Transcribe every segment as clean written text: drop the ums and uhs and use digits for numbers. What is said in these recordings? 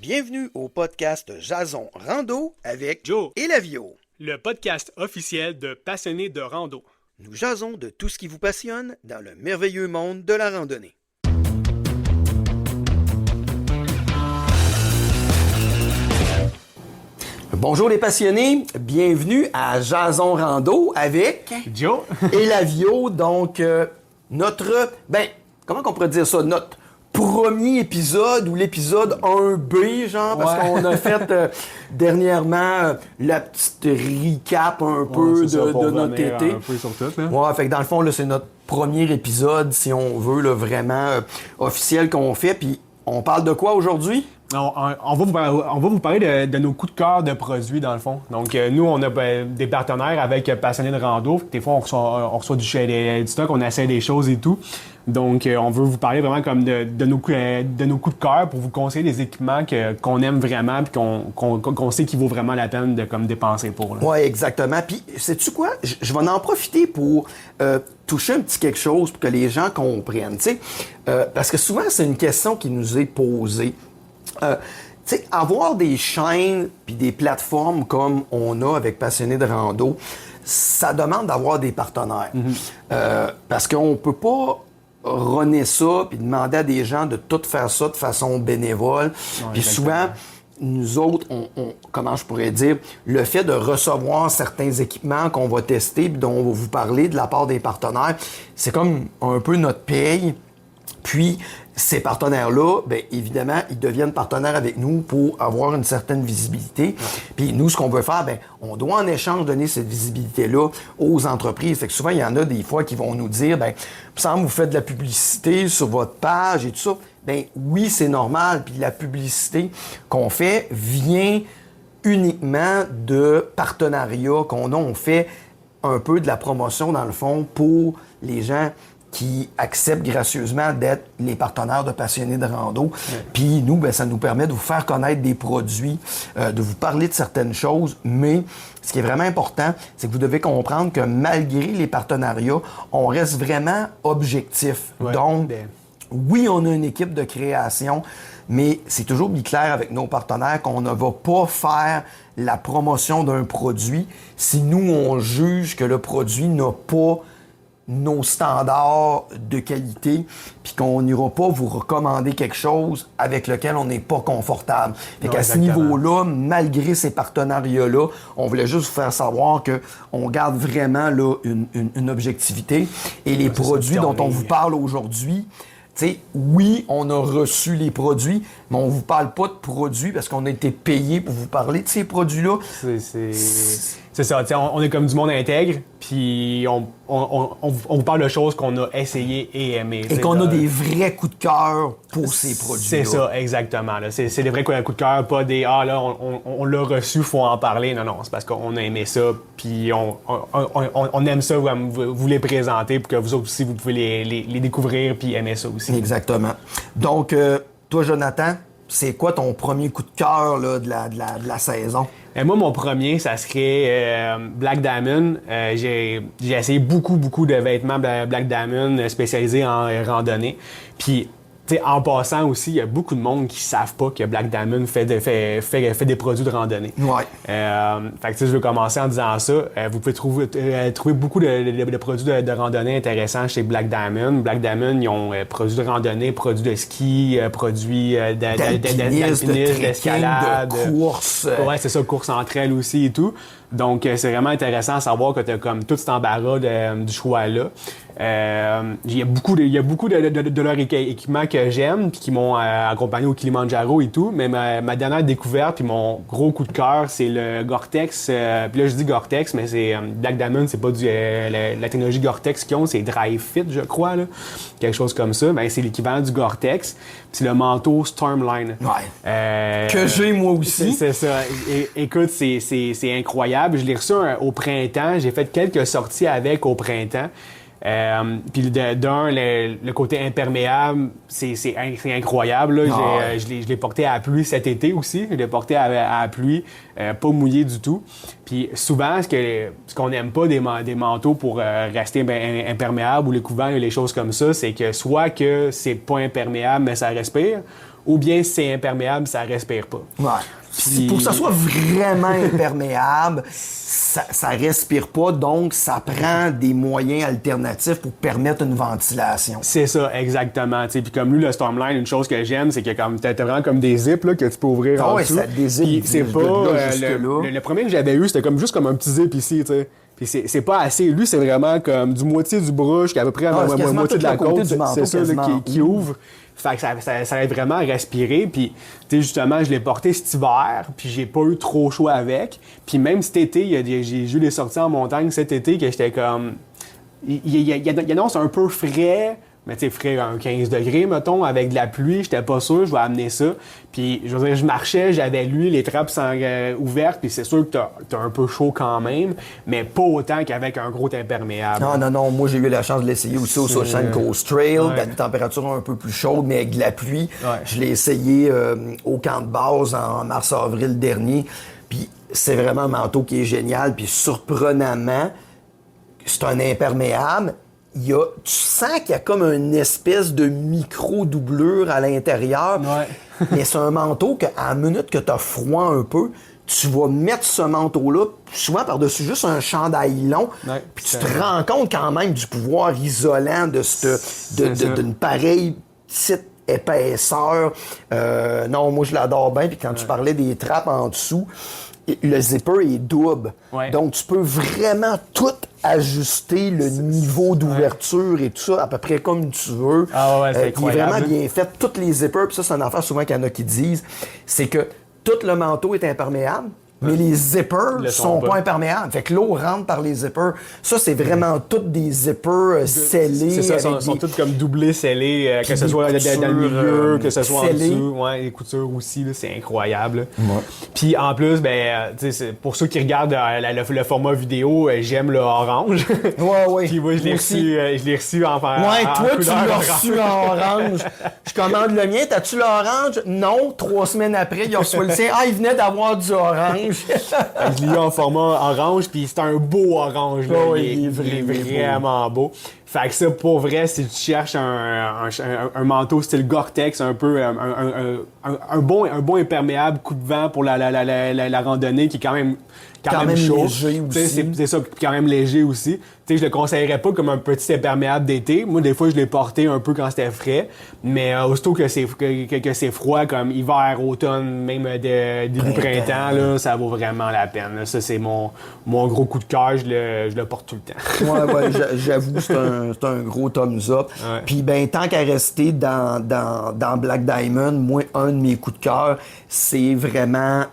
Bienvenue au podcast Jason Rando avec Joe et Lavio, le podcast officiel de passionnés de rando. Nous jasons de tout ce qui vous passionne dans le merveilleux monde de la randonnée. Bonjour les passionnés, bienvenue à Jason Rando avec Joe et Lavio, donc comment qu'on pourrait dire ça, notre premier épisode ou l'épisode 1B, genre, parce qu'on a fait dernièrement la petite recap un peu de notre été. Un peu sur tout, là. Ouais, fait que dans le fond, là, c'est notre premier épisode, si on veut, là, vraiment officiel qu'on fait. Puis on parle de quoi aujourd'hui? On va vous parler de nos coups de cœur de produits, dans le fond. Donc, nous, on a des partenaires avec Passionnés de rando. Des fois, on reçoit du stock, on essaie des choses et tout. Donc, on veut vous parler vraiment comme de nos coups de cœur pour vous conseiller des équipements qu'on aime vraiment et qu'on sait qu'il vaut vraiment la peine de comme dépenser pour. Oui, exactement. Puis, sais-tu quoi? Je vais en profiter pour toucher un petit quelque chose pour que les gens comprennent. Parce que souvent, c'est une question qui nous est posée. Avoir des chaînes puis des plateformes comme on a avec Passionnés de rando, ça demande d'avoir des partenaires. Parce qu'on peut pas runner ça puis demander à des gens de tout faire ça de façon bénévole. Puis souvent, nous autres, comment je pourrais dire, le fait de recevoir certains équipements qu'on va tester puis dont on va vous parler de la part des partenaires, c'est comme un peu notre paye. Puis, ces partenaires-là, bien évidemment, ils deviennent partenaires avec nous pour avoir une certaine visibilité. Puis nous, ce qu'on veut faire, bien, on doit en échange donner cette visibilité-là aux entreprises. Fait que souvent, il y en a des fois qui vont nous dire, bien, il me semble que vous faites de la publicité sur votre page et tout ça. Bien, oui, c'est normal. Puis la publicité qu'on fait vient uniquement de partenariats qu'on a. On fait un peu de la promotion, dans le fond, pour les gens qui acceptent gracieusement d'être les partenaires de Passionnés de rando. Puis nous, bien, ça nous permet de vous faire connaître des produits, de vous parler de certaines choses, mais ce qui est vraiment important, c'est que vous devez comprendre que malgré les partenariats, on reste vraiment objectif. Donc, oui, on a une équipe de création, mais c'est toujours bien clair avec nos partenaires qu'on ne va pas faire la promotion d'un produit si nous, on juge que le produit n'a pas nos standards de qualité, puis qu'on n'ira pas vous recommander quelque chose avec lequel on n'est pas confortable. Fait qu'à ce niveau-là, malgré ces partenariats-là, on voulait juste vous faire savoir qu'on garde vraiment là, une objectivité. Et les produits dont on vous parle aujourd'hui, oui, on a reçu les produits, mais on vous parle pas de produits parce qu'on a été payé pour vous parler de ces produits-là. C'est ça, on est comme du monde intègre, puis on vous parle de choses qu'on a essayées et aimées. Et qu'on a des vrais coups de cœur pour ces produits-là. C'est ça, exactement. Là. C'est des vrais coups de cœur, pas des « Ah, là, on l'a reçu, faut en parler ». Non, c'est parce qu'on a aimé ça, puis on aime ça, vous les présenter pour que vous autres aussi, vous pouvez les découvrir puis aimer ça aussi. Exactement. Donc, toi, Jonathan, c'est quoi ton premier coup de cœur là, de la saison? Moi, mon premier, ça serait Black Diamond. J'ai essayé beaucoup de vêtements Black Diamond spécialisés en randonnée. Puis, en passant aussi, il y a beaucoup de monde qui savent pas que Black Diamond fait des produits de randonnée. Ouais. Fait que je veux commencer en disant ça. Vous pouvez trouver beaucoup de produits de randonnée intéressants chez Black Diamond. Black Diamond, ils ont produits de randonnée, produits de ski, produits d'alpinisme, d'escalade, de course. Ouais, c'est ça, course entre elles aussi et tout. Donc, c'est vraiment intéressant à savoir que tu as comme tout cet embarras du choix-là. Il y a beaucoup de leurs équipements que j'aime puis qui m'ont accompagné au Kilimanjaro et tout, mais ma dernière découverte puis mon gros coup de cœur, c'est le Gore-Tex. Puis là, je dis Gore-Tex, mais c'est Black Diamond, c'est pas la technologie Gore-Tex qu'ils ont, c'est Dry Fit, je crois, là. Quelque chose comme ça. Ben, c'est l'équivalent du Gore-Tex. C'est le manteau Stormline. Ouais. Que j'ai moi aussi. C'est ça. Écoute, c'est incroyable. Je l'ai reçu au printemps. J'ai fait quelques sorties avec au printemps. Puis le côté imperméable, c'est incroyable. Là. Je l'ai porté à la pluie cet été aussi. Je l'ai porté à la pluie, pas mouillé du tout. Puis souvent, ce qu'on n'aime pas des manteaux pour rester imperméable ou les couverts et les choses comme ça, c'est que soit que c'est pas imperméable, mais ça respire, ou bien c'est imperméable, ça respire pas. Ouais. Puis... Pour que ça soit vraiment imperméable, ça respire pas, donc ça prend des moyens alternatifs pour permettre une ventilation. C'est ça, exactement. Puis comme lui, le Stormline, une chose que j'aime, c'est que t'as vraiment comme des zips là, que tu peux ouvrir en dessous. Ça dézippe. C'est pas le premier que j'avais eu, c'était juste comme un petit zip ici, tu sais. Puis c'est pas assez. Lui, c'est vraiment comme du moitié du bras jusqu'à peu près la moitié de la côte. C'est ça là, qui ouvre. Fait que ça aide vraiment à respirer. Puis, tu sais, justement, je l'ai porté cet hiver, puis j'ai pas eu trop chaud avec. Puis même cet été, j'ai eu des sorties en montagne cet été que j'étais comme... Il annonce un peu frais, mais tu sais, frais à 15 degrés, mettons, avec de la pluie, j'étais pas sûr, je vais amener ça. Puis, je veux dire, je marchais, j'avais lui, les trappes ouvertes, puis c'est sûr que t'as un peu chaud quand même, mais pas autant qu'avec un gros imperméable. Non, moi j'ai eu la chance de l'essayer aussi au Sunshine Coast Trail, une température un peu plus chaude, mais avec de la pluie. Ouais. Je l'ai essayé au camp de base en mars-avril dernier, puis c'est vraiment un manteau qui est génial, puis surprenamment, c'est un imperméable. Tu sens qu'il y a comme une espèce de micro-doublure à l'intérieur. Ouais. Mais c'est un manteau qu'à la minute que tu as froid un peu, tu vas mettre ce manteau-là, souvent par-dessus juste un chandail long, puis tu te rends compte quand même du pouvoir isolant d'une pareille petite épaisseur. Non, moi je l'adore bien. Puis quand tu parlais des trappes en dessous, le zipper est double. Ouais. Donc, tu peux vraiment tout ajuster, le niveau d'ouverture et tout ça, à peu près comme tu veux. Ah ouais, c'est incroyable. Il est vraiment bien fait. Toutes les zippers, puis ça, c'est une affaire souvent qu'il y en a qui disent, c'est que tout le manteau est imperméable, mais les zippers sont pas imperméables. Fait que l'eau rentre par les zippers. Ça, c'est vraiment toutes des zippers scellés. C'est ça, sont toutes comme doublés, scellés, que ce soit dans le milieu, que ce soit scellés. En dessous. Ouais, les coutures aussi, là, c'est incroyable. Ouais. Puis en plus, pour ceux qui regardent le format vidéo, j'aime le orange. Ouais. Puis moi, je l'ai reçu en Ouais, toi, tu l'as reçu en orange. Je commande le mien. T'as-tu l'orange? Non. 3 semaines après, il a reçu le sien. Ah, il venait d'avoir du orange. Je l'ai eu en format orange, puis c'est un beau orange. Là. Oh, il est vraiment beau. Fait que ça, pour vrai, si tu cherches un manteau style Gore-Tex, un peu un bon imperméable, coup de vent pour la randonnée, qui est quand même chaud. Léger aussi. C'est ça, quand même léger aussi. T'sais, je le conseillerais pas comme un petit imperméable d'été. Moi, des fois, je l'ai porté un peu quand c'était frais. Mais aussitôt que c'est froid, comme hiver, automne, même début printemps, là, ça vaut vraiment la peine. Là. Ça, c'est mon gros coup de cœur. Je le porte tout le temps. Ouais, j'avoue, c'est un gros thumbs up. Ouais. Puis, tant qu'à rester dans Black Diamond, moi, un de mes coups de cœur, c'est vraiment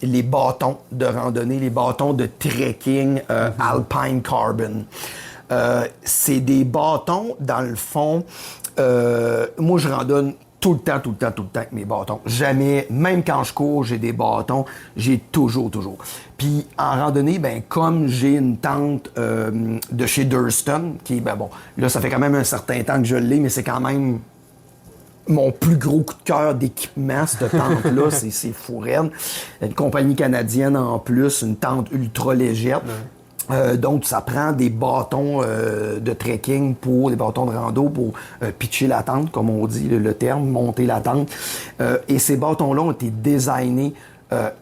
les bâtons de randonnée, les bâtons de trekking Alpine Carbon. C'est des bâtons, dans le fond, moi je randonne tout le temps avec mes bâtons. Jamais, même quand je cours, j'ai des bâtons, j'ai toujours. Puis en randonnée, comme j'ai une tente de chez Durston, qui est, là ça fait quand même un certain temps que je l'ai, mais c'est quand même mon plus gros coup de cœur d'équipement, cette tente-là, c'est fou raide. Une compagnie canadienne en plus, une tente ultra légère. Ouais. Donc, ça prend des bâtons de trekking des bâtons de rando pour pitcher la tente, comme on dit le terme, monter la tente. Et ces bâtons-là ont été designés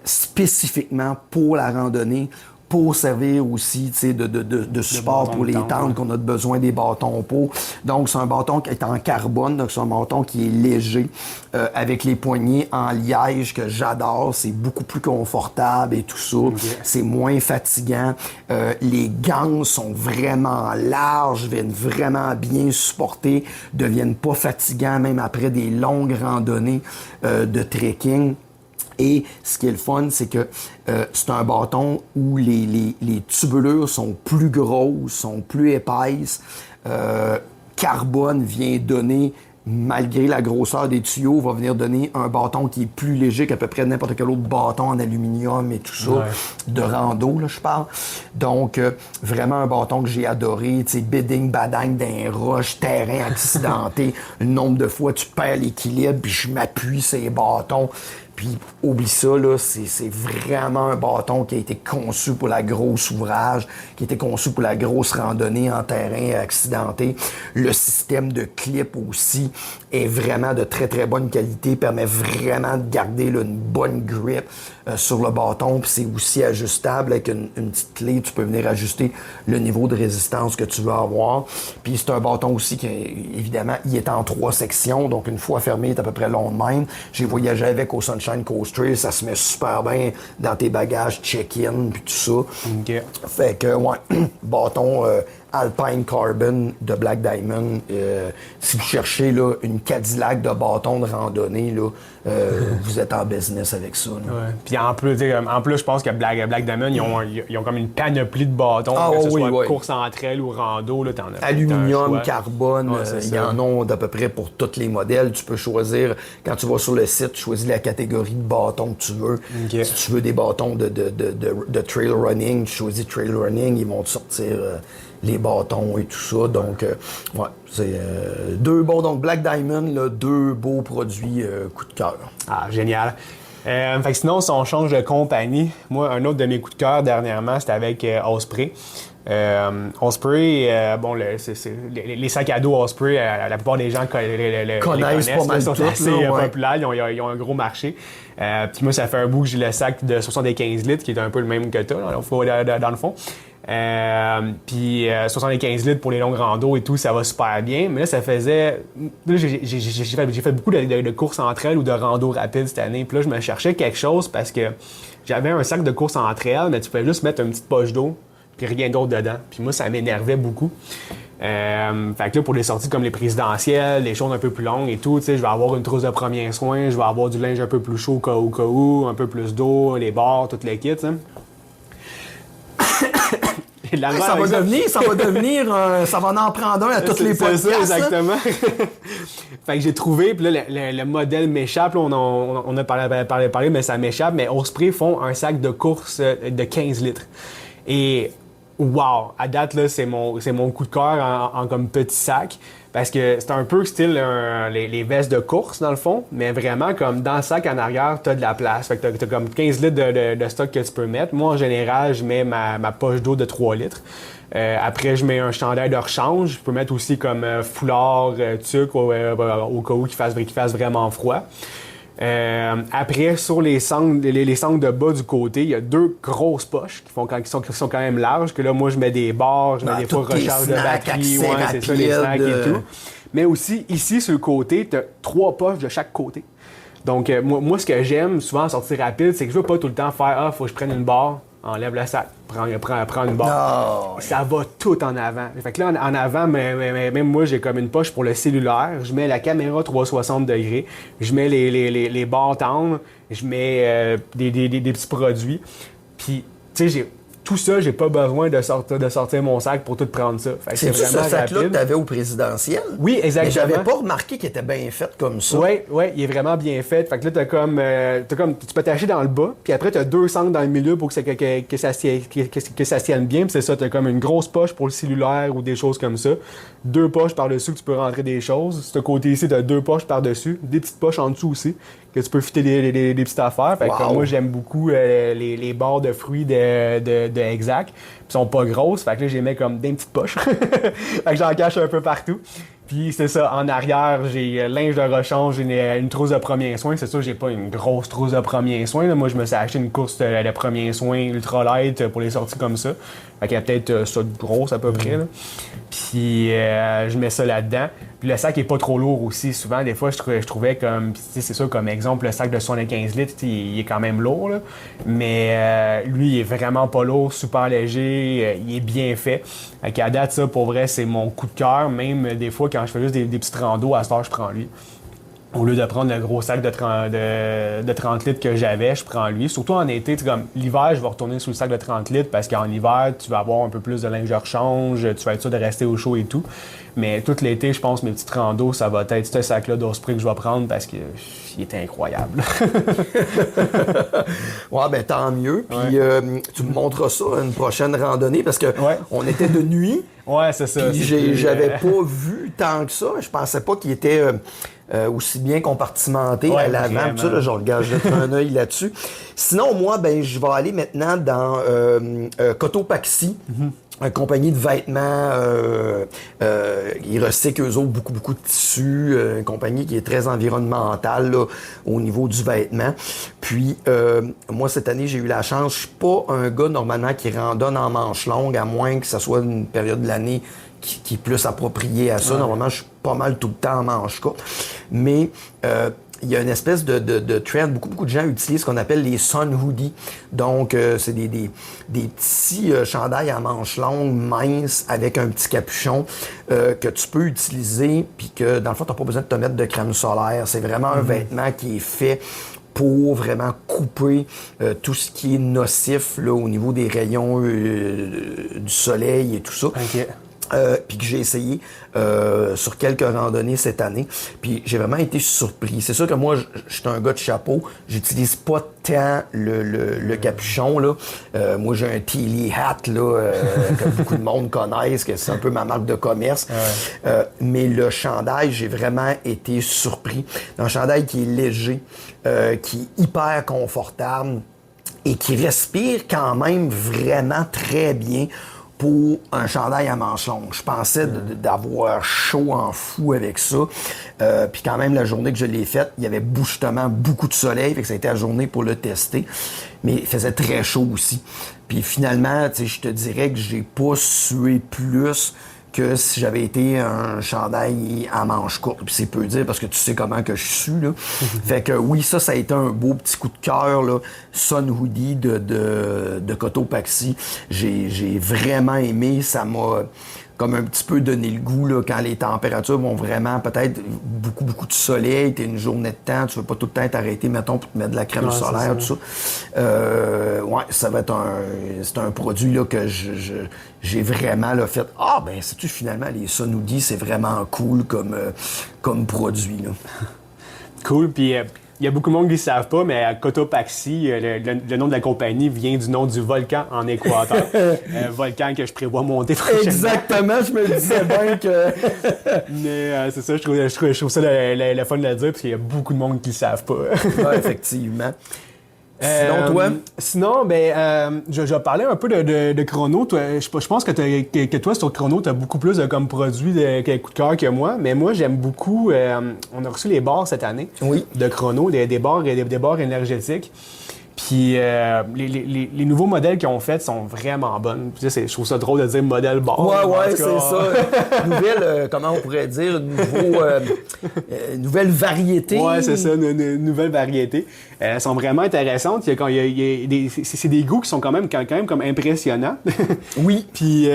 spécifiquement pour la randonnée, pour servir aussi de support pour les tentes qu'on a besoin des bâtons pour. Donc, c'est un bâton qui est en carbone, donc c'est un bâton qui est léger, avec les poignées en liège que j'adore. C'est beaucoup plus confortable et tout ça. Okay. C'est moins fatigant. Les gangs sont vraiment larges, viennent vraiment bien supporter, deviennent pas fatigants même après des longues randonnées de trekking. Et ce qui est le fun, c'est que c'est un bâton où les tubulures sont plus grosses, sont plus épaisses. Carbone vient donner malgré la grosseur des tuyaux, va venir donner un bâton qui est plus léger qu'à peu près n'importe quel autre bâton en aluminium et tout ça, de rando, là, je parle. Donc, vraiment un bâton que j'ai adoré, tu sais, bidding, badang, d'un roche, terrain accidenté, le nombre de fois tu perds l'équilibre, puis je m'appuie sur les bâtons. Puis, oublie ça, là, c'est vraiment un bâton qui a été conçu pour la grosse ouvrage, qui a été conçu pour la grosse randonnée en terrain accidenté. Le système de clip aussi est vraiment de très, très bonne qualité, permet vraiment de garder là, une bonne grip sur le bâton. Puis c'est aussi ajustable avec une petite clé. Tu peux venir ajuster le niveau de résistance que tu veux avoir. Puis c'est un bâton aussi qui, évidemment, il est en 3 sections. Donc, une fois fermé, il est à peu près long de même. J'ai voyagé avec au Sunshine Coast Trail. Ça se met super bien dans tes bagages check-in puis tout ça. OK. Fait que, ouais, bâton Alpine Carbon de Black Diamond. Si vous cherchez là, une Cadillac de bâton de randonnée, là, vous êtes en business avec ça. Ouais. Puis en plus, je pense que Black Diamond, ils ont comme une panoplie de bâtons, que ce soit course entre elles ou rando. Là, t'en as aluminium, carbone, il y en a d'à peu près pour tous les modèles. Tu peux choisir, quand tu vas sur le site, tu choisis la catégorie de bâtons que tu veux. Okay. Si tu veux des bâtons de trail running, tu choisis trail running, ils vont te sortir les bâtons et tout ça. Donc, ouais, c'est 2 bons. Donc, Black Diamond, là, 2 beaux produits coup de cœur. Ah, génial. Fait que sinon, si on change de compagnie, moi, un autre de mes coups de cœur dernièrement, c'était avec Osprey. Osprey, les sacs à dos Osprey, la plupart des gens connaissent pas mal, ils sont assez populaires, ils ont un gros marché. Puis moi, ça fait un bout que j'ai le sac de 75 litres, qui est un peu le même que toi, dans le fond. Puis 75 litres pour les longues randos et tout, ça va super bien. Mais là, ça faisait... Là, j'ai fait beaucoup de courses entre elles ou de randos rapides cette année. Puis là, je me cherchais quelque chose parce que j'avais un sac de courses entre elles, mais tu pouvais juste mettre une petite poche d'eau puis rien d'autre dedans. Puis moi, ça m'énervait beaucoup. Fait que là, pour des sorties comme les présidentielles, les choses un peu plus longues et tout, tu sais, je vais avoir une trousse de premiers soins, je vais avoir du linge un peu plus chaud au cas où, un peu plus d'eau, les bords, toutes les kits, t'sais. Ça va devenir, ça va en prendre un à toutes les podcasts. C'est ça, exactement. Fait que j'ai trouvé, puis là, le modèle m'échappe, là, on a parlé, mais ça m'échappe, mais Osprey font un sac de course de 15 litres. Et wow, à date, là, c'est mon coup de cœur en comme petit sac. Parce que c'est un peu style les vestes de course, dans le fond, mais vraiment, comme dans le sac en arrière, t'as de la place. Fait que t'as comme 15 litres de stock que tu peux mettre. Moi, en général, je mets ma poche d'eau de 3 litres. Après, je mets un chandail de rechange. Je peux mettre aussi comme foulard, tuque, au cas où qu'il fasse vraiment froid. Après, sur les sangles de bas du côté, il y a 2 grosses poches qui sont quand même larges, que là, moi, je mets des barres, je mets des fois recharge de batterie, c'est ça, les snacks et tout. Mais aussi, ici, sur le côté, tu as 3 poches de chaque côté. Donc, moi, ce que j'aime souvent en sortie rapide, c'est que je veux pas tout le temps faire « faut que je prenne une barre ». Enlève le sac, prends une barre. Oh, ça va tout en avant. Fait que là, en avant, même moi, j'ai comme une poche pour le cellulaire. Je mets la caméra 360 degrés. Je mets les barres tendres. Je mets des petits produits. Puis, tu sais, tout ça, j'ai pas besoin de sortir mon sac pour tout prendre ça. Fait que c'est vraiment ce sac-là que tu avais au présidentiel? Oui, exactement. Mais j'avais pas remarqué qu'il était bien fait comme ça. Oui, il est vraiment bien fait. Fait que là, t'as comme tu peux t'acheter dans le bas, puis après, t'as 2 sangles dans le milieu pour que ça tienne bien. Puis c'est ça, t'as comme une grosse poche pour le cellulaire ou des choses comme ça. 2 poches par-dessus que tu peux rentrer des choses. Ce côté ici, t'as 2 poches par-dessus. Des petites poches en dessous aussi, que tu peux fitter des petites affaires. Fait que moi, j'aime beaucoup les barres de fruits de Exact. Puis sont pas grosses, fait que là, j'ai mis comme des petites poches. Fait que j'en cache un peu partout. Puis c'est ça, en arrière, j'ai linge de rechange, j'ai une trousse de premiers soins. C'est sûr, j'ai pas une grosse trousse de premiers soins. Là. Moi, je me suis acheté une course de premiers soins ultra light pour les sorties comme ça. Fait qu'il y a peut-être ça de grosse à peu près. Là. Puis je mets ça là-dedans. Puis le sac est pas trop lourd aussi. Souvent, des fois, je trouvais comme... c'est sûr, comme exemple, le sac de 75 litres, il est quand même lourd. Là. Mais lui, il est vraiment pas lourd, super léger. Il est bien fait. Fait qu'à date, ça, pour vrai, c'est mon coup de cœur. Même des fois, quand je fais juste des petites randos, à cette heure, je prends lui. Au lieu de prendre le gros sac de 30 litres que j'avais, je prends lui. Surtout en été, comme l'hiver, je vais retourner sur le sac de 30 litres parce qu'en hiver, tu vas avoir un peu plus de linge de rechange, tu vas être sûr de rester au chaud et tout. Mais tout l'été, je pense, mes petites randos, ça va être ce sac-là d'Osprey que je vais prendre parce qu'il est incroyable. Ouais, ben tant mieux. Puis tu me montreras ça une prochaine randonnée parce que on était de nuit. Ouais, c'est ça. Puis j'avais pas vu tant que ça. Je pensais pas qu'il était aussi bien compartimenté à l'avant. Tout ça, là, je regarde, je jette un œil là-dessus. Sinon, moi, ben je vais aller maintenant dans Cotopaxi. Une compagnie de vêtements, ils recyclent eux autres beaucoup de tissus, une compagnie qui est très environnementale là, au niveau du vêtement. Puis moi cette année j'ai eu la chance, je suis pas un gars normalement qui randonne en manches longues, à moins que ce soit une période de l'année qui est plus appropriée à ça. Normalement je suis pas mal tout le temps en manches courtes. Mais il y a une espèce de trend. Beaucoup de gens utilisent ce qu'on appelle les sun hoodies. Donc, c'est des petits chandails à manches longues, minces, avec un petit capuchon que tu peux utiliser, puis que, dans le fond, tu n'as pas besoin de te mettre de crème solaire. C'est vraiment un vêtement qui est fait pour vraiment couper tout ce qui est nocif là, au niveau des rayons du soleil et tout ça. Okay. Puis que j'ai essayé sur quelques randonnées cette année. Puis j'ai vraiment été surpris. C'est sûr que moi, je suis un gars de chapeau. J'utilise pas tant le capuchon, là. Moi, j'ai un Teely hat, là, que beaucoup de monde connaissent, que c'est un peu ma marque de commerce. Mais le chandail, j'ai vraiment été surpris. Un chandail qui est léger, qui est hyper confortable et qui respire quand même vraiment très bien pour un chandail à manches longues. Je pensais d'avoir chaud en fou avec ça. Puis quand même, la journée que je l'ai faite, il y avait justement beaucoup de soleil, fait que ça a été la journée pour le tester. Mais il faisait très chaud aussi. Puis finalement, tu sais, je te dirais que j'ai pas sué plus que si j'avais été un chandail à manches courtes. Puis c'est peu dire parce que tu sais comment que je sue, là. Fait que oui, ça a été un beau petit coup de cœur, là. Sun Hoodie de Cotopaxi. J'ai vraiment aimé. Ça m'a comme un petit peu donné le goût, là, quand les températures vont vraiment peut-être beaucoup de soleil, t'es une journée de temps, tu veux pas tout le temps t'arrêter, mettons, pour te mettre de la crème solaire, tout ça. Ouais, ça va être c'est un produit là, que j'ai vraiment là, fait. Ah, ben, sais-tu, finalement, les Sun Hoodie, c'est vraiment cool comme produit, là. Cool, puis il y a beaucoup de monde qui ne savent pas, mais à Cotopaxi, le nom de la compagnie vient du nom du volcan en Équateur. Un volcan que je prévois monter prochainement. Exactement, je me disais bien que... Mais c'est ça, je trouve ça le fun de le dire, parce qu'il y a beaucoup de monde qui ne le savent pas. Ouais, effectivement. Sinon, toi? Sinon, je vais parler un peu de chrono. Toi, je pense que toi, sur chrono, tu as beaucoup plus comme produits de coup de cœur que moi. Mais moi, j'aime beaucoup... on a reçu les bars cette année de chrono, des bars énergétiques. Puis les nouveaux modèles qu'ils ont faits sont vraiment bonnes. Je trouve ça drôle de dire modèle bar. Ouais, c'est ça. Nouvelle, comment on pourrait dire, nouvelle variété. Ouais, c'est ça, une nouvelle variété. Elles sont vraiment intéressantes. C'est des goûts qui sont quand même comme impressionnants. Oui. Puis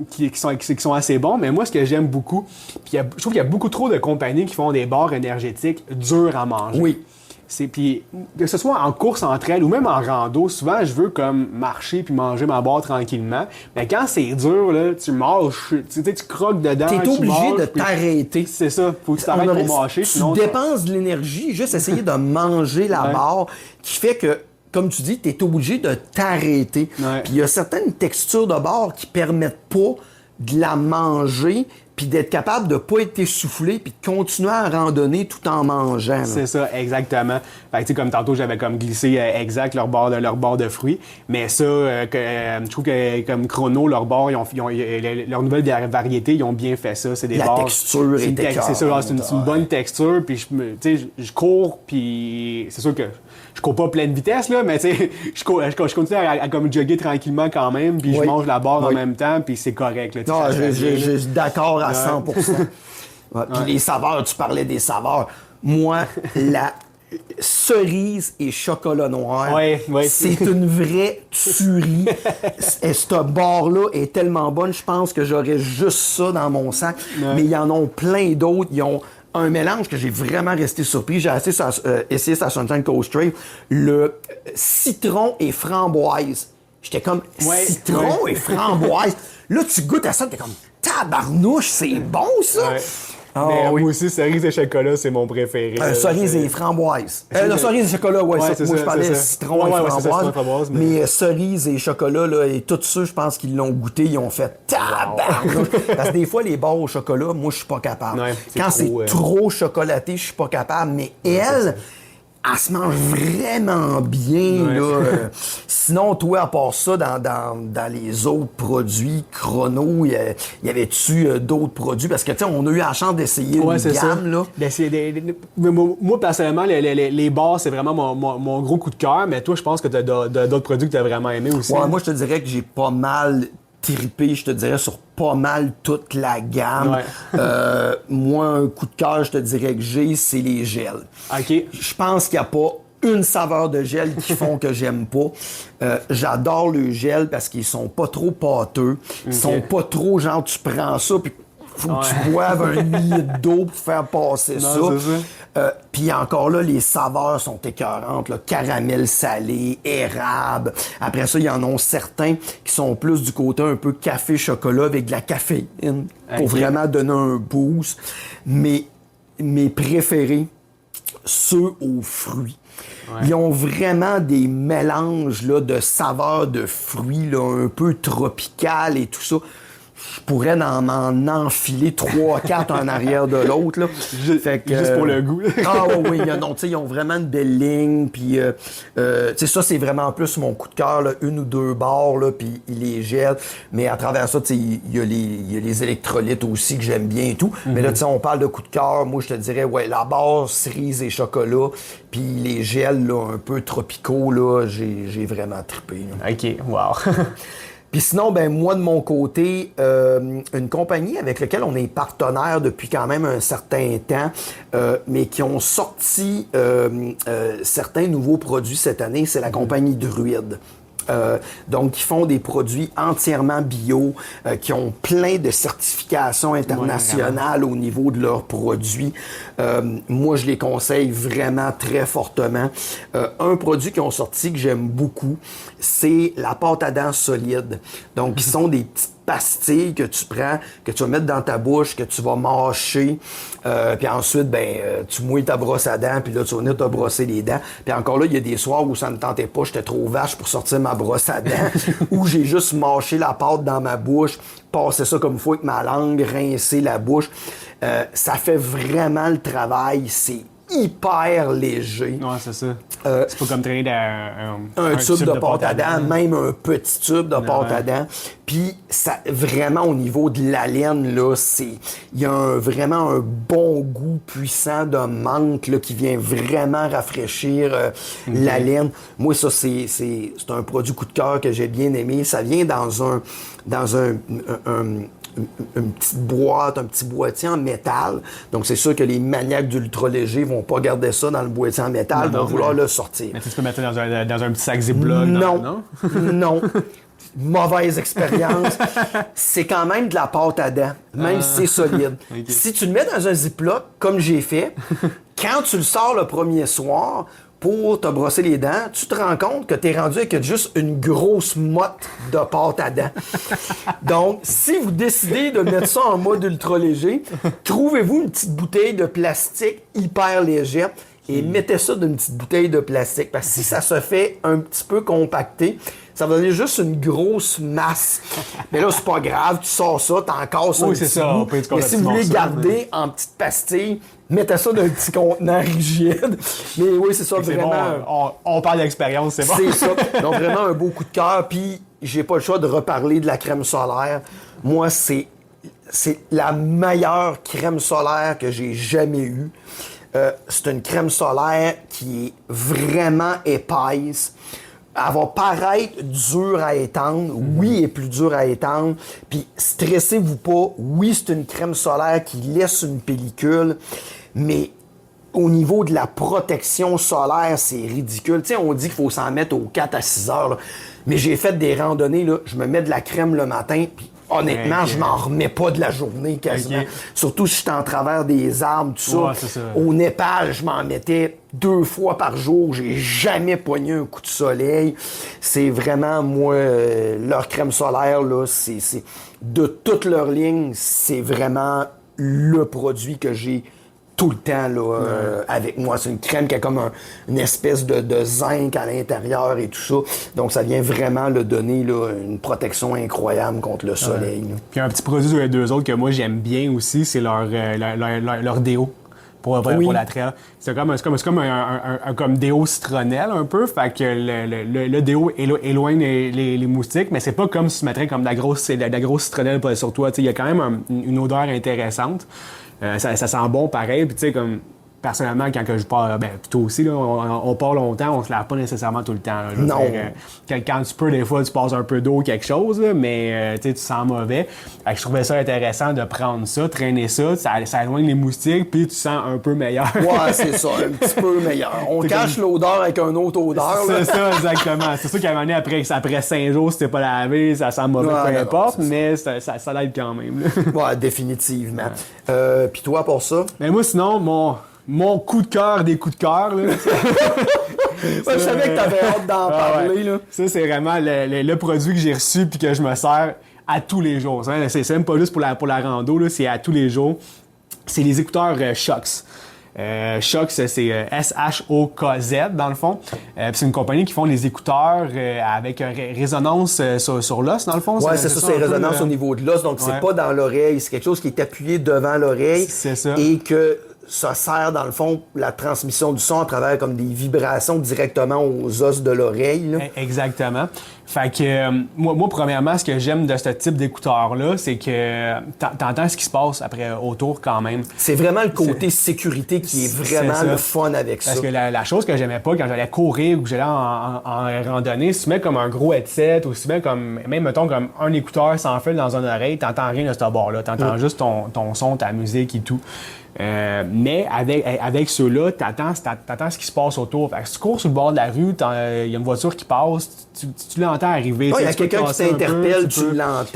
qui sont assez bons. Mais moi, ce que j'aime beaucoup, puis je trouve qu'il y a beaucoup trop de compagnies qui font des bars énergétiques durs à manger. Oui. Puis que ce soit en course entre elles ou même en rando, souvent je veux comme marcher puis manger ma barre tranquillement. Mais quand c'est dur, là, tu mâches, tu croques dedans. T'es obligé de t'arrêter. C'est ça, faut que tu t'arrêtes pour mâcher. Tu dépenses de l'énergie, juste essayer de manger la barre, qui fait que, comme tu dis, t'es obligé de t'arrêter. Puis il y a certaines textures de barre qui permettent pas de la manger, puis d'être capable de pas être essoufflé, puis de continuer à randonner tout en mangeant. Là. C'est ça, exactement. Fait que, tu sais, comme tantôt, j'avais comme glissé exact leur barre de fruits. Mais ça, je trouve que comme chrono, leur barre, leur nouvelle variété, ils ont bien fait ça. C'est des la barres, texture est c'est ça, c'est une bonne texture. Puis je cours, puis c'est sûr que je cours pas à pleine vitesse, là, mais tu sais, je continue à comme jogger tranquillement quand même, puis je mange la barre en même temps, puis c'est correct. Là, non, je suis d'accord à 100%. Puis les saveurs, tu parlais des saveurs. Moi, la cerise et chocolat noir, c'est une vraie tuerie. Et cette barre-là est tellement bonne, je pense que j'aurais juste ça dans mon sac. Mais ils en ont plein d'autres. Ils ont un mélange que j'ai vraiment resté surpris. J'ai essayé sa Sunshine Coast Trail. Le citron et framboise. J'étais comme, citron et framboise. Là, tu goûtes à ça, t'es comme, tabarnouche, c'est bon, ça! Ouais. Mais moi aussi, cerise et chocolat, c'est mon préféré. Cerise et framboise. Non, cerise et chocolat, moi, je parlais citron et framboise. Mais cerise et chocolat, là, et tous ceux, je pense qu'ils l'ont goûté, ils ont fait tabarnouche. Parce que des fois, les barres au chocolat, moi, je suis pas capable. Ouais, quand c'est trop chocolaté, je suis pas capable. Mais elle se mange vraiment bien, là. Sinon, toi, à part ça, dans les autres produits Chrono, y avait-tu d'autres produits? Parce que, tu sais, on a eu la chance d'essayer une gamme, là. Moi, personnellement, les bars, c'est vraiment mon gros coup de cœur, mais toi, je pense que t'as d'autres produits que t'as vraiment aimé aussi. Ouais, moi, je te dirais que j'ai pas mal trippé, je te dirais, sur pas mal toute la gamme. Moi, un coup de cœur, je te dirais que c'est les gels. OK. Je pense qu'il n'y a pas une saveur de gel qui font que j'aime pas. J'adore le gel parce qu'ils sont pas trop pâteux. Ils sont pas trop genre, tu prends ça, puis faut que tu boives un litre d'eau pour faire passer ça. Puis encore là, les saveurs sont écœurantes. Là. Caramel salé, érable. Après ça, il y en a certains qui sont plus du côté un peu café-chocolat avec de la caféine pour vraiment donner un boost. Mais mes préférés, ceux aux fruits. Ils ont vraiment des mélanges là, de saveurs de fruits là, un peu tropicales et tout ça. Je pourrais m'en enfiler 3-4 en arrière de l'autre. Là. Juste pour le goût. Oui, ils ont vraiment une belle ligne. Puis, ça, c'est vraiment plus mon coup de cœur. Là, une ou deux barres, là, puis il les gèle. Mais à travers ça, il y a les électrolytes aussi que j'aime bien et tout. Mais là, on parle de coup de cœur. Moi, je te dirais, la barre, cerise et chocolat. Puis les gels là, un peu tropicaux, là, j'ai vraiment trippé. Là. OK, wow. Puis sinon, moi, de mon côté, une compagnie avec laquelle on est partenaire depuis quand même un certain temps, mais qui ont sorti certains nouveaux produits cette année, c'est la compagnie Druide. Donc, ils font des produits entièrement bio, qui ont plein de certifications internationales au niveau de leurs produits. Moi, je les conseille vraiment très fortement. Un produit qu'ils ont sorti que j'aime beaucoup, c'est la pâte à dents solide. Donc, ils sont des petites pastilles que tu prends, que tu vas mettre dans ta bouche, que tu vas mâcher, puis ensuite, tu mouilles ta brosse à dents, puis là, tu vas venir te brosser les dents. Puis encore là, il y a des soirs où ça ne tentait pas, j'étais trop vache pour sortir ma brosse à dents, où j'ai juste mâché la pâte dans ma bouche, passer ça comme il faut avec ma langue, rincer la bouche. Ça fait vraiment le travail, c'est hyper léger. Ouais, c'est ça. C'est pas comme traîner un tube de pâte à dents, même un petit tube de pâte à dents. Puis, ça, vraiment, au niveau de la laine, là, il y a vraiment un bon goût puissant de menthe là, qui vient vraiment rafraîchir la laine. Moi, ça, c'est un produit coup de cœur que j'ai bien aimé. Ça vient dans une petite boîte, un petit boîtier en métal. Donc, c'est sûr que les maniaques d'ultra léger vont pas garder ça dans le boîtier en métal, vont vouloir le sortir. Mais tu peux mettre ça dans un petit sac Ziploc, non? Non. Mauvaise expérience. C'est quand même de la pâte à dents, même si c'est solide. Okay. Si tu le mets dans un Ziploc, comme j'ai fait, quand tu le sors le premier soir, pour te brosser les dents, tu te rends compte que tu es rendu avec juste une grosse motte de pâte à dents. Donc, si vous décidez de mettre ça en mode ultra léger, trouvez-vous une petite bouteille de plastique hyper légère et mettez ça dans une petite bouteille de plastique. Parce que si ça se fait un petit peu compacté, ça va donner juste une grosse masse. Mais là, c'est pas grave, tu sors ça, t'en casses un petit bout. Mais si vous voulez garder en petite pastille, mettez ça dans un petit contenant rigide. Mais oui, c'est ça, vraiment. Bon, on parle d'expérience, c'est bon. C'est ça. Donc, vraiment un beau coup de cœur. Puis, j'ai pas le choix de reparler de la crème solaire. Moi, c'est la meilleure crème solaire que j'ai jamais eue. C'est une crème solaire qui est vraiment épaisse. Elle va paraître dure à étendre. Oui, elle est plus dure à étendre. Puis, stressez-vous pas. Oui, c'est une crème solaire qui laisse une pellicule. Mais au niveau de la protection solaire, c'est ridicule. Tu sais, on dit qu'il faut s'en mettre aux 4 à 6 heures. Là. Mais j'ai fait des randonnées. Là. Je me mets de la crème le matin. Puis honnêtement, je m'en remets pas de la journée quasiment. Okay. Surtout si je suis en travers des arbres, tout ça. Ouais, c'est ça. Au Népal, je m'en mettais 2 fois par jour. J'ai jamais pogné un coup de soleil. C'est vraiment, moi, leur crème solaire, là, c'est de toute leur ligne, c'est vraiment le produit que j'ai tout le temps là, avec moi. C'est une crème qui a comme une espèce de zinc à l'intérieur et tout ça. Donc, ça vient vraiment le donner là, une protection incroyable contre le soleil. Puis un petit produit de deux autres que moi j'aime bien aussi, c'est leur déo. Pour la trail. C'est comme un comme déo citronnelle un peu. Fait que le déo éloigne les moustiques, mais c'est pas comme si tu mettrais comme de la grosse citronnelle sur toi. Il y a quand même une odeur intéressante. Ça sent bon pareil. Puis tu sais, comme personnellement, quand je pars, plutôt aussi, là, on part longtemps, on se lave pas nécessairement tout le temps. Là, non. Quand tu peux, des fois, tu passes un peu d'eau, quelque chose, là, mais tu sens mauvais. Fait que je trouvais ça intéressant de prendre ça, traîner ça éloigne les moustiques, puis tu sens un peu meilleur. Ouais, c'est ça, un petit peu meilleur. On cache l'odeur avec une autre odeur. C'est ça, exactement. C'est ça qui a amené après 5 jours, si t'es pas lavé, ça sent mauvais, peu importe, mais ça l'aide quand même. Ouais, définitivement. Puis toi, pour ça? Mais moi, sinon, mon coup de cœur des coups de cœur, là. Je savais que t'avais hâte d'en parler, là. Ça, c'est vraiment le produit que j'ai reçu puis que je me sers à tous les jours. C'est même pas juste pour la rando, là, c'est à tous les jours. C'est les écouteurs Shokz. Shokz, c'est S-H-O-K-Z, dans le fond. C'est une compagnie qui font des écouteurs avec résonance sur l'os, dans le fond. Ouais, c'est ça, c'est résonance au niveau de l'os. Donc, c'est pas dans l'oreille. C'est quelque chose qui est appuyé devant l'oreille. C'est ça. Et que ça sert, dans le fond, la transmission du son à travers comme des vibrations directement aux os de l'oreille. Là. Exactement. Fait que moi, premièrement, ce que j'aime de ce type d'écouteur-là, c'est que t'entends ce qui se passe après autour quand même. C'est vraiment le côté sécurité qui est vraiment le fun avec ça. Parce que la chose que j'aimais pas quand j'allais courir ou que j'allais en randonnée, si tu mets comme un gros headset ou si tu mets comme, même mettons comme un écouteur sans fil dans une oreille, t'entends rien de ce bord-là. T'entends juste ton son, ta musique et tout. Mais avec ceux-là, t'attends ce qui se passe autour. Fait que si tu cours sur le bord de la rue, il y a une voiture qui passe, tu l'entends arriver. Il y a quelqu'un qui t'interpelle, tu l'entends.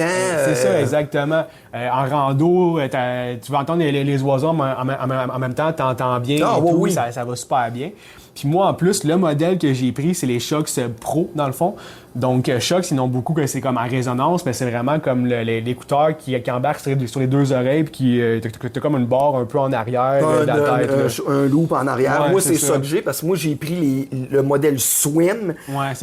C'est ça, exactement. En rando, tu vas entendre les oiseaux en même temps, t'entends bien et tout, oui. Ça va super bien. Puis moi, en plus, le modèle que j'ai pris, c'est les Shokz Pro, dans le fond. Donc, Shokz, ils n'ont beaucoup que c'est comme en résonance, mais c'est vraiment comme l'écouteur qui embarque sur les deux oreilles, puis t'as comme une barre un peu en arrière de la tête. Un loop en arrière. Ouais, moi, c'est ça que j'ai, parce que moi, j'ai pris le modèle Swim,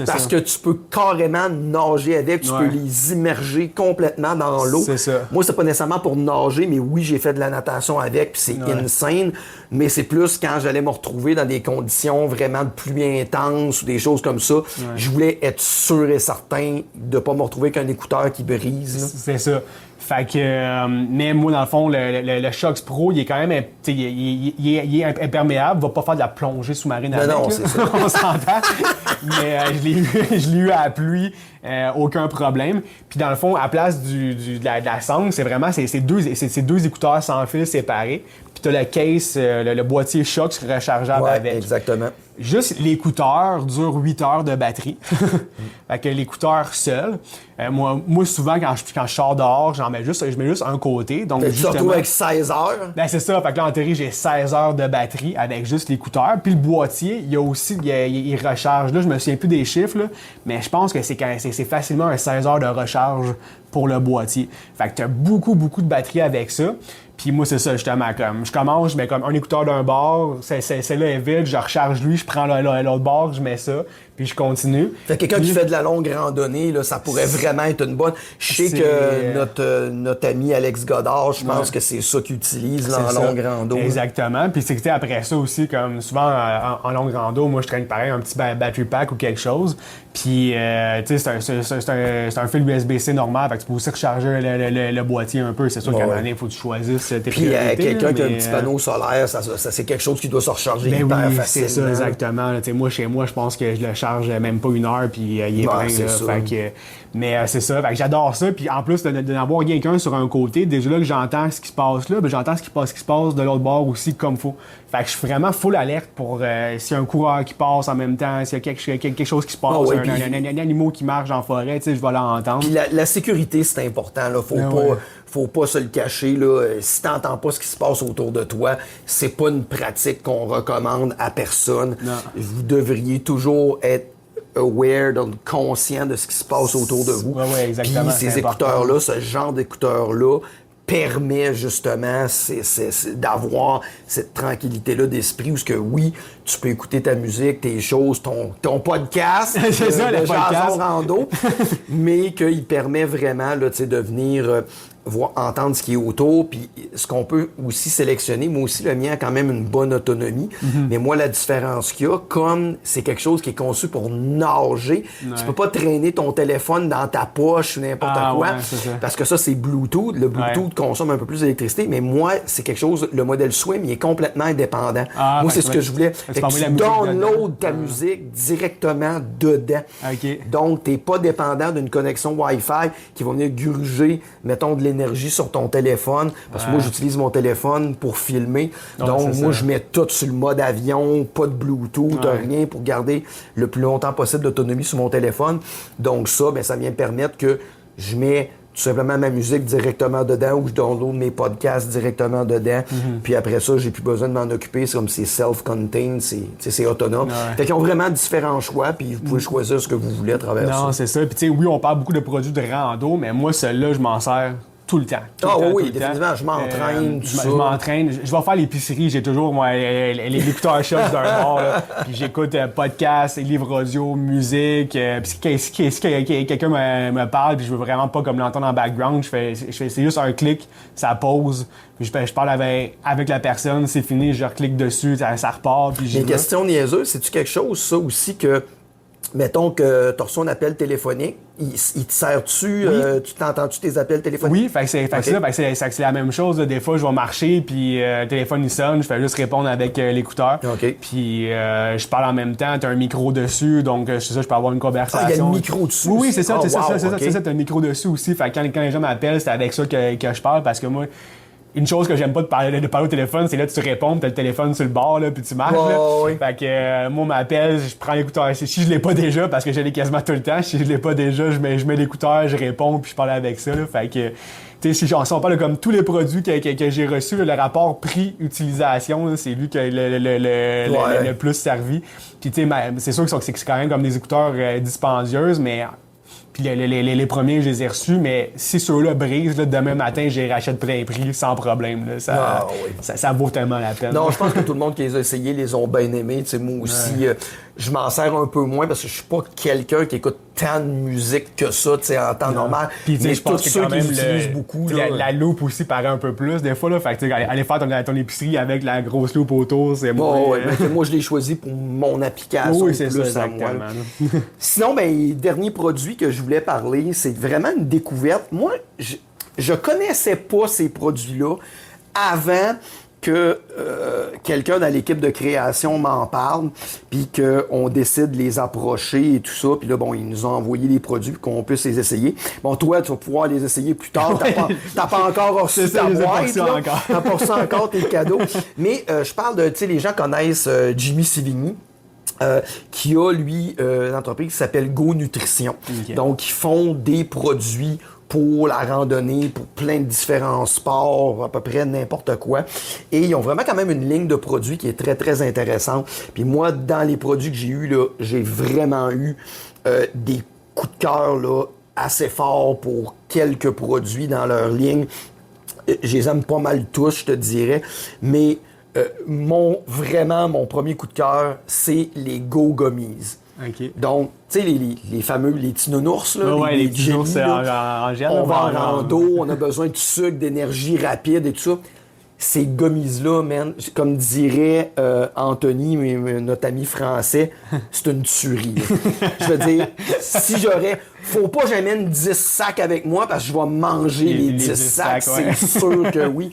parce que tu peux carrément nager avec, tu peux les immerger complètement dans l'eau. C'est ça. Moi, c'est pas nécessairement pour nager, mais oui, j'ai fait de la natation avec, puis c'est insane, mais c'est plus quand j'allais me retrouver dans des conditions vraiment de pluie intense ou des choses comme ça. Je voulais être sûr et certain de pas me retrouver avec un écouteur qui brise. C'est ça. Fait que, mais moi, dans le fond, le Shokz Pro, il est quand même, il est imperméable, va pas faire de la plongée sous-marine avec. Non, c'est ça. On s'entend. Mais je l'ai eu à la pluie, aucun problème. Puis dans le fond, à la place de la sangle, c'est vraiment ces deux écouteurs sans fil séparés. Puis t'as le case, le boîtier Shokz rechargeable avec. Exactement. Juste l'écouteur dure 8 heures de batterie. Fait que l'écouteur seul. Moi, souvent, quand je sors dehors, je mets juste un côté. Donc, tu te retrouves avec 16 heures? Ben, c'est ça. Fait que là, en théorie, j'ai 16 heures de batterie avec juste l'écouteur. Puis le boîtier, il y a aussi, il recharge. Là, je me souviens plus des chiffres, là, mais je pense que c'est facilement un 16 heures de recharge pour le boîtier. Fait que tu as beaucoup, beaucoup de batterie avec ça. Puis moi, c'est ça, justement, comme je commence, je mets comme un écouteur d'un bord, celle-là est vide, je recharge lui, je prends l'autre bord, je mets ça, puis je continue. Fait que quelqu'un qui fait de la longue randonnée, là, ça pourrait vraiment être une bonne. Je sais que notre ami Alex Godard, je pense que c'est ça qu'il utilise là, en longue rando. Exactement. Puis c'est que après ça aussi, comme souvent en longue rando, moi je traîne pareil un petit battery pack ou quelque chose. Puis tu sais, c'est un fil USB-C normal, fait que tu peux aussi recharger le boîtier un peu. C'est sûr qu'à un moment donné, il faut que tu choisisses. tes Puis priorités. quelqu'un qui a un mais, petit panneau solaire, ça c'est quelque chose qui doit se recharger ben hyper oui, facilement. c'est ça, exactement. Là, moi, chez moi, je pense que je le charge même pas 1 heure, puis il est plein. c'est Là, ça. fait que, mais c'est ça, fait que j'adore ça. Puis en plus d'avoir quelqu'un sur un côté, déjà là que j'entends ce qui se passe là, ben, j'entends ce qui se passe de l'autre bord aussi comme faut. Fait que je suis vraiment full alerte pour s'il y a un coureur qui passe en même temps, s'il y a quelque chose qui se passe, un animal qui marche en forêt, je vais l'entendre. Puis la sécurité, c'est important. Là. Faut pas se le cacher. Là. Si t'entends pas ce qui se passe autour de toi, c'est pas une pratique qu'on recommande à personne. Non. Vous devriez toujours être aware, donc conscient de ce qui se passe autour de vous. Oui, exactement. Puis ces écouteurs-là, ce genre d'écouteurs-là, permet justement d'avoir cette tranquillité-là d'esprit où ce que oui, tu peux écouter ta musique, tes choses, ton podcast, c'est ça, le podcast rando, mais qu'il permet vraiment là, de venir entendre ce qui est autour, puis ce qu'on peut aussi sélectionner. Moi aussi, le mien a quand même une bonne autonomie, mais moi, la différence qu'il y a, comme c'est quelque chose qui est conçu pour nager, tu peux pas traîner ton téléphone dans ta poche ou n'importe quoi, parce que ça, c'est Bluetooth. Le Bluetooth consomme un peu plus d'électricité, mais moi, c'est quelque chose, le modèle Swim, il est complètement indépendant. Moi, c'est ce que je voulais. Tu downloads ta musique directement dedans. Okay. Donc, t'es pas dépendant d'une connexion Wi-Fi qui va venir gruger, mettons, de l'énergie sur ton téléphone. Parce que moi, j'utilise mon téléphone pour filmer. Donc, moi, je mets tout sur le mode avion, pas de Bluetooth, rien pour garder le plus longtemps possible d'autonomie sur mon téléphone. Donc, ça, ça vient me permettre que je mets tout simplement ma musique directement dedans ou je download mes podcasts directement dedans. Puis après ça, j'ai plus besoin de m'en occuper. C'est comme c'est self-contained, c'est autonome. Fait qu'ils ont vraiment différents choix, puis vous pouvez choisir ce que vous voulez à travers ça. Non, c'est ça. Puis tu sais, oui, on parle beaucoup de produits de rando, mais moi, celui-là, je m'en sers tout le temps. Oui, définitivement, je m'entraîne, je m'entraîne. Je vais faire l'épicerie, j'ai toujours moi, les écouteurs shop d'un bord. Puis j'écoute podcasts, livres audio, musique. Puis si quelqu'un me parle, puis je veux vraiment pas comme l'entendre en background, c'est juste un clic, ça pause. Puis je parle avec la personne, c'est fini, je reclique dessus, ça repart. Puis une question niaiseuse, c'est-tu quelque chose, ça aussi, que mettons que tu reçois un appel téléphonique, il te sert-tu, tu t'entends-tu tes appels téléphoniques? Oui, fait que c'est la même chose. Là. Des fois, je vais marcher, puis le téléphone il sonne, je fais juste répondre avec l'écouteur. Puis je parle en même temps, tu as un micro dessus, donc c'est ça, je peux avoir une conversation. Il y a le micro dessus? Oui, c'est ça, c'est ça, t'as un micro dessus aussi. Fait que quand les gens m'appellent, c'est avec ça que je parle, parce que moi, une chose que j'aime pas de parler au téléphone, c'est là tu réponds, t'as le téléphone sur le bord, là, puis tu marches. Fait que moi, on m'appelle, je prends l'écouteur. Si je l'ai pas déjà, parce que je l'ai quasiment tout le temps, si je l'ai pas déjà, je mets l'écouteur, je réponds, puis je parle avec ça. Là. Fait que, tu sais, si on parle comme tous les produits que j'ai reçus, le rapport prix-utilisation, c'est lui qui a le plus servi. Puis tu sais, c'est sûr que c'est quand même comme des écouteurs dispendieuses, mais... Puis les premiers, je les ai reçus, mais si ceux-là brisent, là, demain matin, je les rachète plein prix, sans problème. Là. Ça vaut tellement la peine. Non, je pense que tout le monde qui les a essayés les ont bien aimés. T'sais, moi aussi, je m'en sers un peu moins parce que je suis pas quelqu'un qui écoute tant de musique que ça en temps normal. Puis, mais je pense que ceux quand même qui l'utilisent beaucoup. Là, la loupe aussi paraît un peu plus des fois. Là, fait que, aller faire ton épicerie avec la grosse loupe autour, c'est moi. Moi, je l'ai choisi pour mon application. Oui, c'est plus ça, à moi. exactement. Sinon, dernier produit que je voulais parler, c'est vraiment une découverte. Moi, je connaissais pas ces produits-là avant que quelqu'un dans l'équipe de création m'en parle, puis qu'on décide de les approcher et tout ça. Puis là, ils nous ont envoyé les produits pour qu'on puisse les essayer. Bon, toi, tu vas pouvoir les essayer plus tard. T'as pas encore reçu ta boîte. T'as pas reçu encore tes cadeaux. Mais je parle de, les gens connaissent Jimmy Sévigny. Qui a, lui, une entreprise qui s'appelle Go Nutrition. Donc, ils font des produits pour la randonnée, pour plein de différents sports, à peu près n'importe quoi. Et ils ont vraiment quand même une ligne de produits qui est très, très intéressante. Puis moi, dans les produits que j'ai eus, là, j'ai vraiment eu des coups de cœur là, assez forts pour quelques produits dans leur ligne. Je les aime pas mal tous, je te dirais. Mais mon premier coup de cœur, c'est les Go Gummies. Donc, tu sais, les fameux, les petits nounours, là, les petits nounours en gel. On va en rando, on a besoin de sucre, d'énergie rapide et tout ça. Ces gummies-là, man, comme dirait Anthony, notre ami français, c'est une tuerie. Je veux dire, si faut pas que j'amène 10 sacs avec moi parce que je vais manger les 10 sacs, c'est sûr que oui.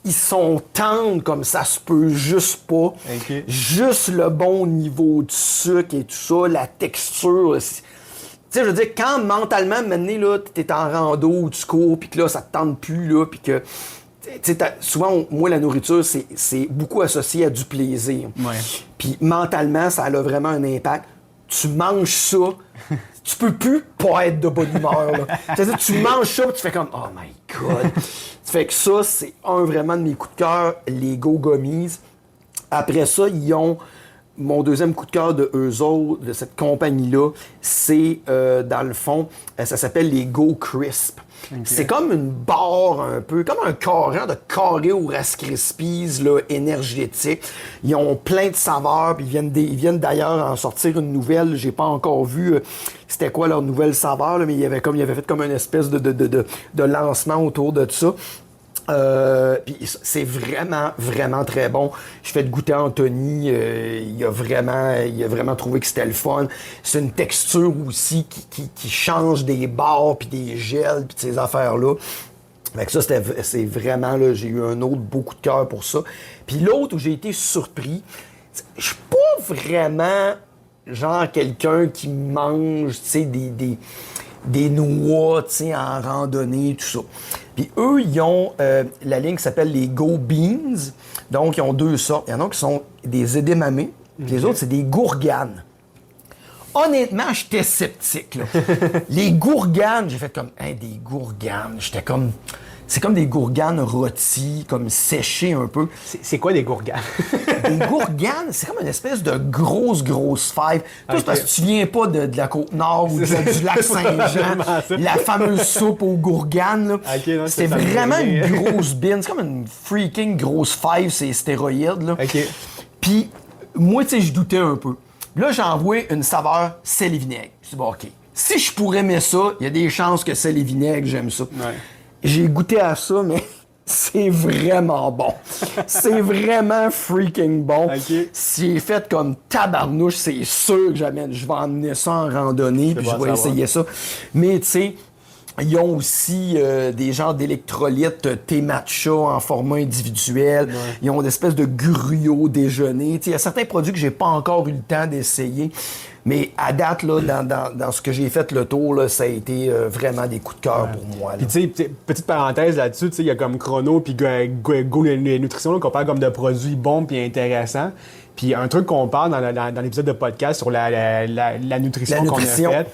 ils sont tendres comme ça se peut juste pas. Ok. Juste le bon niveau de sucre et tout ça, la texture. Tu sais, je veux dire, quand mentalement, maintenant, là, t'es en rando ou tu cours, puis que là, ça te tente plus, là, puis que... Tu sais, souvent, moi, la nourriture, c'est beaucoup associé à du plaisir. Ouais. Puis mentalement, ça a vraiment un impact. Tu manges ça, tu peux plus pas être de bonne humeur. Là. C'est-à-dire, tu manges ça, tu fais comme « Oh my God! » Ça fait que ça, c'est vraiment de mes coups de cœur, les Go Gummies. Après ça, ils ont mon deuxième coup de cœur de eux autres, de cette compagnie-là, c'est, dans le fond, ça s'appelle les Go Crisp. Okay. C'est comme une barre un peu, comme un carré de carré au Rice Krispies, là, énergétique. Ils ont plein de saveurs, puis ils viennent d'ailleurs en sortir une nouvelle. J'ai pas encore vu c'était quoi leur nouvelle saveur, là, mais ils avaient fait comme une espèce de lancement autour de ça. Puis c'est vraiment, vraiment très bon. Je fais de goûter à Anthony. Il a vraiment trouvé que c'était le fun. C'est une texture aussi qui change des barres, puis des gels, puis ces affaires-là. Fait que ça, c'est vraiment, là, j'ai eu un autre beau coup de cœur pour ça. Puis l'autre où j'ai été surpris, je suis pas vraiment genre quelqu'un qui mange, tu sais, des noix, tu sais, en randonnée, tout ça. Puis eux, ils ont la ligne qui s'appelle les Go Beans. Donc, ils ont deux sortes. Il y en a qui sont des edamame, puis les autres, c'est des gourganes. Honnêtement, j'étais sceptique, là. Les gourganes, j'ai fait comme, hey, des gourganes. J'étais comme... C'est comme des gourganes rôties, comme séchées un peu. C'est quoi des gourganes? Des gourganes, c'est comme une espèce de grosse fève. Tout c'est parce que tu viens pas de la Côte-Nord ou du lac Saint-Jean. La fameuse soupe aux gourganes, là. Okay, non, c'était vraiment une grosse bine. C'est comme une freaking grosse fève, c'est stéroïdes, là. Okay. Puis, moi, tu sais, je doutais un peu. Là, j'ai envoyé une saveur sel et vinaigre. Je me suis dit, bon, OK. Si je pourrais aimer ça, il y a des chances que sel et vinaigre, j'aime ça. Ouais. J'ai goûté à ça, mais c'est vraiment bon. C'est vraiment freaking bon. Okay. C'est fait comme tabarnouche, c'est sûr que je vais emmener ça en randonnée, puis je vais essayer ça. Mais tu sais, ils ont aussi des genres d'électrolytes thé matcha en format individuel. Ouais. Ils ont des espèces de gruyot déjeuner. Il y a certains produits que j'ai pas encore eu le temps d'essayer. Mais à date, là, dans ce que j'ai fait le tour, là, ça a été vraiment des coups de cœur pour moi. Puis tu sais, petite parenthèse là-dessus, il y a comme Chrono puis Go Nutrition qu'on parle comme de produits bons puis intéressants. Puis un truc qu'on parle dans l'épisode de podcast sur la nutrition qu'on a faite.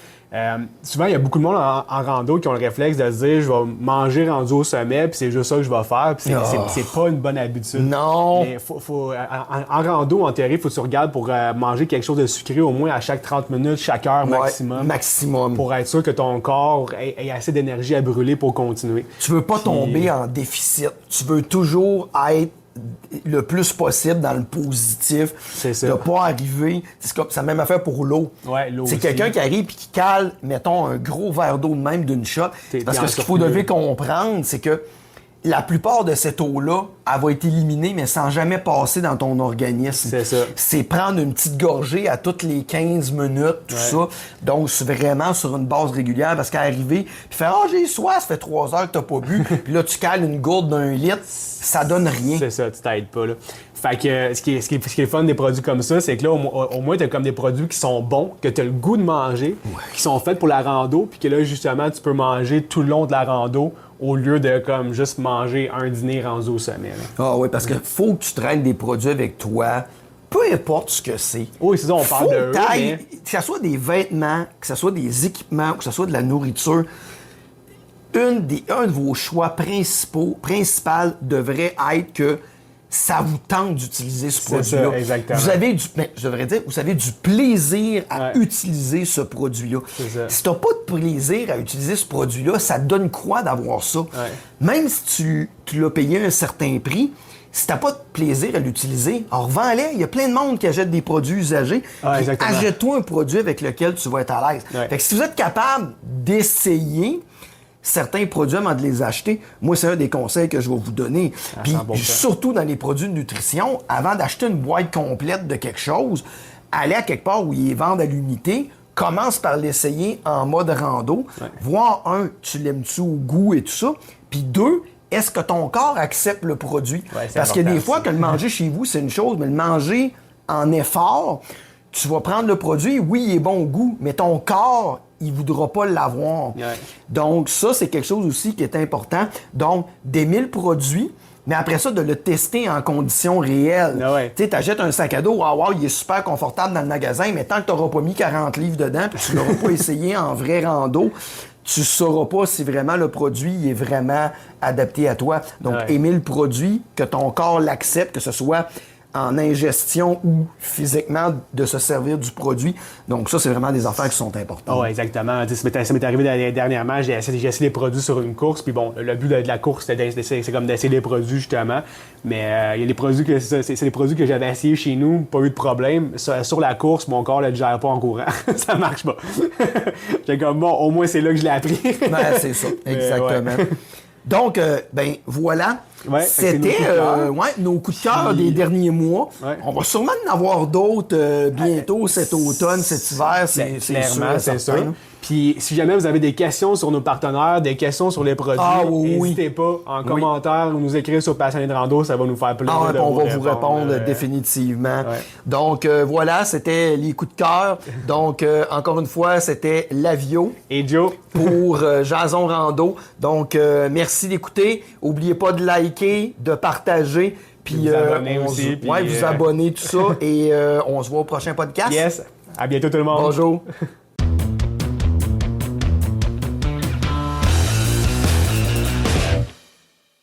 Souvent, il y a beaucoup de monde en rando qui ont le réflexe de se dire « je vais manger rendu au sommet, puis c'est juste ça que je vais faire », puis c'est pas une bonne habitude. Non! Mais en rando, en théorie, il faut que tu regardes pour manger quelque chose de sucré au moins à chaque 30 minutes, chaque heure maximum. Maximum. Pour être sûr que ton corps ait assez d'énergie à brûler pour continuer. Tu veux pas tomber en déficit. Tu veux toujours être le plus possible dans le positif. C'est ça. De pas arriver... C'est la même affaire pour l'eau. Ouais, l'eau c'est aussi. quelqu'un qui arrive et qui cale, mettons, un gros verre d'eau de même d'une shot. Parce que ce qu'il faut deviner comprendre, c'est que la plupart de cette eau-là, elle va être éliminée, mais sans jamais passer dans ton organisme. C'est ça. C'est prendre une petite gorgée à toutes les 15 minutes, tout ça. Donc, c'est vraiment sur une base régulière, parce qu'arriver, puis faire « Ah, j'ai soif, ça fait 3 heures que t'as pas bu. » Puis là, tu cales une gourde d'1 litre, ça donne rien. C'est ça, tu t'aides pas, là. Fait que ce qui est fun des produits comme ça, c'est que là, au moins, t'as comme des produits qui sont bons, que t'as le goût de manger, qui sont faits pour la rando, puis que là, justement, tu peux manger tout le long de la rando, au lieu de comme juste manger un dîner rendu au sommet. Là. Ah oui, parce que faut que tu traînes des produits avec toi, peu importe ce que c'est. Oui, c'est ça, on parle de eux, mais... Que ce soit des vêtements, que ce soit des équipements, que ce soit de la nourriture, un de vos choix principal devrait être que ça vous tente d'utiliser ce produit-là. Ça, exactement. Vous avez du plaisir à utiliser ce produit-là. Si tu n'as pas de plaisir à utiliser ce produit-là, ça te donne quoi d'avoir ça? Même si tu l'as payé un certain prix, si tu n'as pas de plaisir à l'utiliser, alors revends-les. Il y a plein de monde qui achète des produits usagés. Achète-toi un produit avec lequel tu vas être à l'aise. Fait que si vous êtes capable d'essayer certains produits avant de les acheter, moi, c'est un des conseils que je vais vous donner. Puis surtout dans les produits de nutrition, avant d'acheter une boîte complète de quelque chose, allez à quelque part où ils les vendent à l'unité, commence par l'essayer en mode rando, voir tu l'aimes-tu au goût et tout ça, puis 2, est-ce que ton corps accepte le produit? Ouais, c'est Parce que des important fois, aussi. que le manger chez vous, c'est une chose, mais le manger en effort, tu vas prendre le produit, oui, il est bon au goût, mais ton corps, il voudra pas l'avoir. Ouais. Donc, ça, c'est quelque chose aussi qui est important. Donc, d'aimer le produit, mais après ça, de le tester en conditions réelles. Ah ouais. Tu sais, t'achètes un sac à dos, wow, il est super confortable dans le magasin, mais tant que t'auras pas mis 40 livres dedans, puis tu l'auras pas essayé en vrai rando, tu sauras pas si vraiment le produit est vraiment adapté à toi. Donc, Ouais. aimer le produit, que ton corps l'accepte, que ce soit en ingestion ou physiquement de se servir du produit. Donc ça, c'est vraiment des affaires qui sont importantes. Oui, exactement. Tu sais, ça m'est arrivé dernièrement, j'ai essayé des produits sur une course, puis bon, le but de la course, c'est comme d'essayer des produits, justement. Mais il y a des produits c'est des produits que j'avais essayés chez nous, pas eu de problème. Sur la course, mon corps ne le gère pas en courant. Ça marche pas. J'ai comme, bon, au moins, c'est là que je l'ai appris. Ben, c'est ça, exactement. Donc, ben voilà. Ouais, C'était nos coups de cœur des derniers mois. Ouais. On va sûrement en avoir d'autres bientôt cet automne, cet hiver, c'est Clairement, c'est certain. sûr. Puis si jamais vous avez des questions sur nos partenaires, des questions sur les produits, oui. n'hésitez pas en commentaire ou nous écrire sur Passionné de rando, ça va nous faire plaisir de On va vous vous répondre définitivement. Donc voilà, c'était les coups de cœur. Donc encore une fois, c'était Lavio Et Joe, pour Jason Rando. Donc merci d'écouter. N'oubliez pas de liker, de partager. Puis vous abonner aussi, puis, vous abonner, tout ça. Et on se voit au prochain podcast. yes, à bientôt tout le monde. Bonjour.